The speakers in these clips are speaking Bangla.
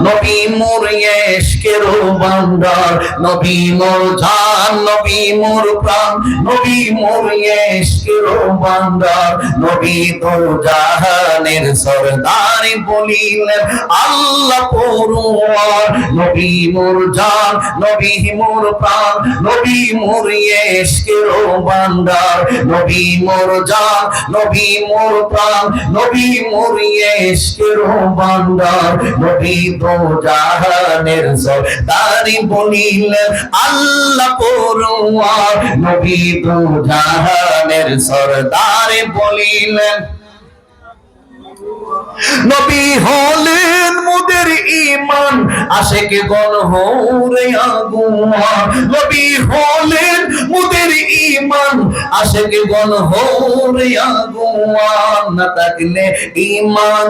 নবী মোর ইশকের ভান্ডার, নবী মোর জান, নবী মোর প্রাণ, নবী মোর ইশকের ভান্ডার, নবী দো জাহানের সরদার বলিলেন আল্লাহ পরওয়ার। নবী মোর জান, নবী মোর প্রাণ, নবী মোর ইশকের ভান্ডার, নবী মোর জান, নবী মোর প্রাণ, নবী মোর ইশকের ভান্ডার, নবী দো জাহানের সরদার বলিলেন আল্লাহ পরওয়ার। নবী দো জাহানের সরদার বলিলেন, নবী হলেন মোদের ঈমান আশিক গণ হরে আগুয়া। নবী হলেন মোদের ঈমান আশিক গণ হরে আগুয়া। না থাকলে ঈমান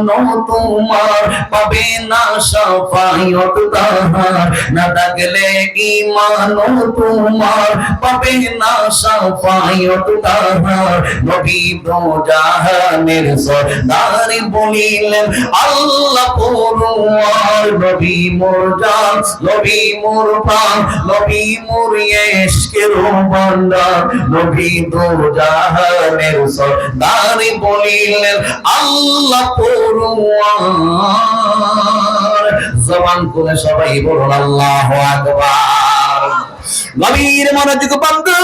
তোমার পাবে না শাফায়াত তাহার, না থাকলে ঈমান তোমার পাবে না শাফায়াত তাহার। নবী দো জাহানের সরদার বলিলেন আল্লাহ পরওয়ার। নবী মোর জান, নবী মোর প্রাণ, নবী মোর ইশকের ভান্ডার, নবী দো জাহানের সরদার বলিলেন আল্লাহ পরওয়ার। জবান খুলে সবাই বলুন আল্লাহু আকবার। গভীর মনোযোগ বন্ধু,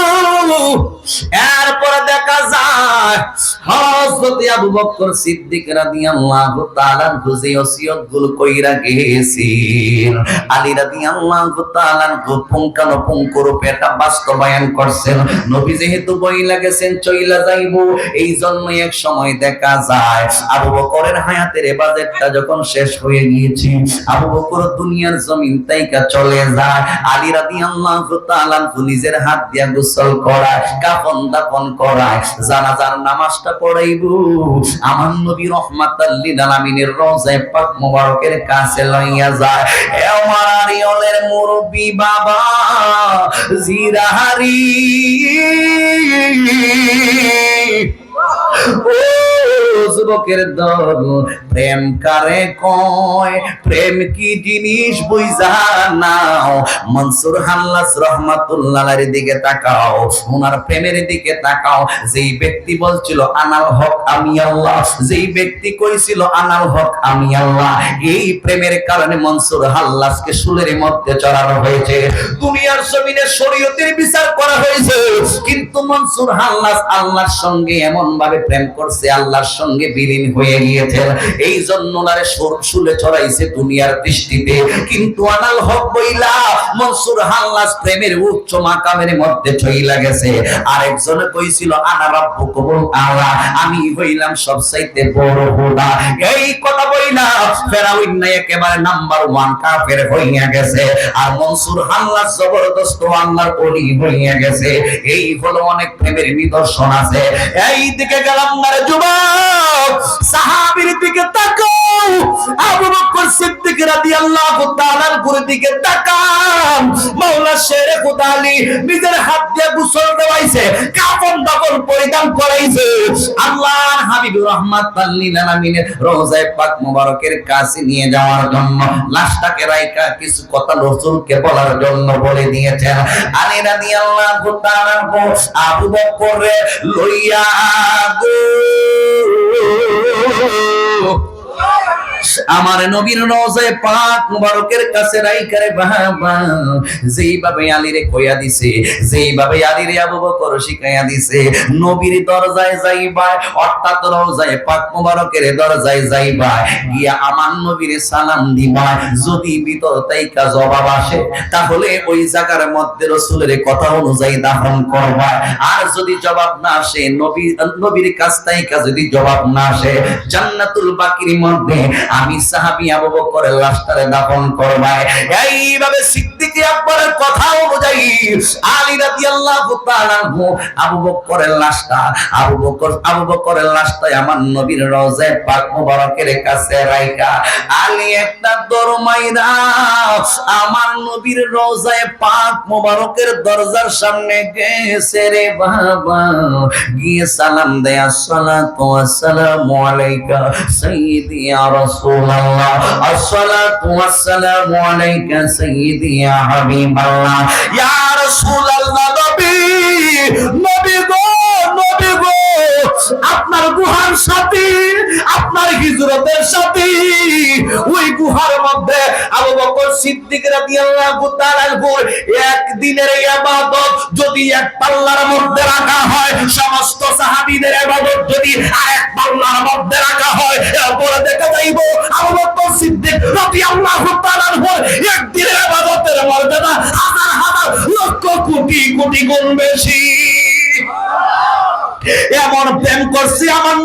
এরপর দেখা যায় হযরত আবু বকর সিদ্দিক রাদিয়াল্লাহু তাআলা খুশি ওসিয়ত গুলো কইরা গেছেন, আলী রাদিয়াল্লাহু তাআলা পুঙ্খানুপুঙ্খ রূপে এটা বাস্তবায়ন করছেন। নবী যেহেতু বইলা গেছেন চইলা যাইবো, এই জন্য এক সময় দেখা যায় আবু বকরের হায়াতের বাজেটটা যখন শেষ হয়ে গিয়েছে, আবু বকর দুনিয়ার জমিন থেকে চলে যায়। আলী রাদিয়াল্লাহু তাআলা নিজের হাত দিয়া গোসল করায়, কাফন দাফন করায়, জানাজার নামাজটা পড়াইবো। আমার নবী রাহমাতাল লিল আলামিনের রওজা পাক মোবারকের কাছে লইয়া যায়। এ আমার আরিয়লের মুরব্বি বাবা জিরাহারি, ও যুবকের দল, প্রেম কারে কয়, প্রেম কি জিনিস বুঝা নাও। মনসুর হাল্লাস রাহমাতুল্লাহ আলাইহির দিকে তাকাও, ওনার প্রেমের দিকে তাকাও। যেই ব্যক্তি বলছিল আনাল হক আমি আল্লাহ, যেই ব্যক্তি কইছিল আনাল হক আমি আল্লাহ, এই প্রেমের কারণে মনসুর হাল্লাসকে শুলের মধ্যে চড়ানো হয়েছে, দুনিয়ার জমিনে শরীয়তের বিচার করা হয়েছে। কিন্তু মনসুর হাল্লাস আল্লাহর সঙ্গে এমন ভাবে প্রেম করছে, আল্লাহর সঙ্গে বিলীন হয়ে গিয়েছে, এই জন্য ওনারে শুলে চড়াইছে দুনিয়ার দৃষ্টিতে। কিন্তু আনাল হক বইলা মনসুর হাল্লাস প্রেমের উচ্চ মাকামের মধ্যে চইলা গেছে। আরেকজনে কইছিল আনা রাব্বুকুমুল আলা, আমি হইলাম সবচাইতে বড় খোদা। এই কথা বইলা ফেরাউন না একেবারে নাম্বার 1 কাফের হইয়া গেছে, আর মনসুর হাল্লাস জবরদস্ত আল্লাহর ওলি হইয়া গেছে। এই হলো অনেক প্রেমের নিদর্শন আছে। এই দিকে গেলাম না রে যুবক, সাহাবীর দিকে তাকাও, আবু বকর সিদ্দিক রাদিয়াল্লাহু তাআলার দিকে তাকান। মাওলা শেরে খুদা আলী নিজের হাত দিয়ে গোসল দেওয়াইছে, কাফন দাফন পরিধান করাইছে। আল্লাহর হাবিব রাহমাতাল লিল আলামিনের রওজায়ে পাক মোবারকের কাছে নিয়ে যাওয়ার জন্য লাশটাকে রাইখা কিছু কথা রাসূলকে বলার জন্য বলে দিয়েছেন। আলী রাদিয়াল্লাহু তাআলা আবু বকরে লইয়া গো আমার নবীর রওজায়ে পাক মুবারকের কাছে রাইখারে বাবা যেইভাবে আলীরে কইয়া দিছে, যেইভাবে আলীরে আবু বকর শিখাইয়া দিছে, নবীর দরজায় যাইবা, অর্থাৎ রওজায়ে পাক মুবারকের দরজায় যাইবা, গিয়া আমার নবীরে সালাম দিবা। যদি ভিতর থেকে জবাব আসে তাহলে ওই জায়গার মধ্যে রাসূলের কথা অনুযায়ী দাফন করবা, আর যদি জবাব না আসে, নবীর কাছ থেকে যদি জবাব না আসে, জান্নাতুল বাকির মধ্যে আমি সাহাবী আবু বকরের লাশটারে দাফন করবা। এইভাবে সিদ্দিক আকবরের কথা অনুযায়ী আলী রাদিয়াল্লাহু তাআলা আবু বকরের লাশটা আমার নবীর রওজায়ে পাক মুবারকের কাছে রাইখা আলী একটা দৌড় মাইরা আমার নবীর রওজায়ে পাক মুবারকের দরজার সামনে গেছে রে বাবা, গিয়ে সালাম দেয়, আসসালাতু ওয়াসসালামু আলাইকা সাইয়্যিদি ইয়া রাসূল রাসূলুল্লাহ আসসালাতু ওয়াসসালামু আলাইকা সাইয়্যিদি ইয়া হাবিবাল্লাহ ইয়া রাসূলুল্লাহ নবী গো আপনার গুহার সাথী আপনার হিজরতের সাথী ওই গুহার মধ্যে আবু বকর সিদ্দিক রাদিয়াল্লাহু তাআলা একদিনের ইবাদত যদি এক পাল্লার মধ্যে রাখা হয় সমস্ত সাহাবীদের ইবাদত যদি আরেক পাল্লার মধ্যে রাখা হয় এরপরে দেখা যাইব আবু বকর সিদ্দিক রাদিয়াল্লাহু তাআলা একদিনের ইবাদতের মর্যাদা হাজার হাজার লক্ষ কোটি কোটি গুণ বেশি। এমন প্রেম করছি আমার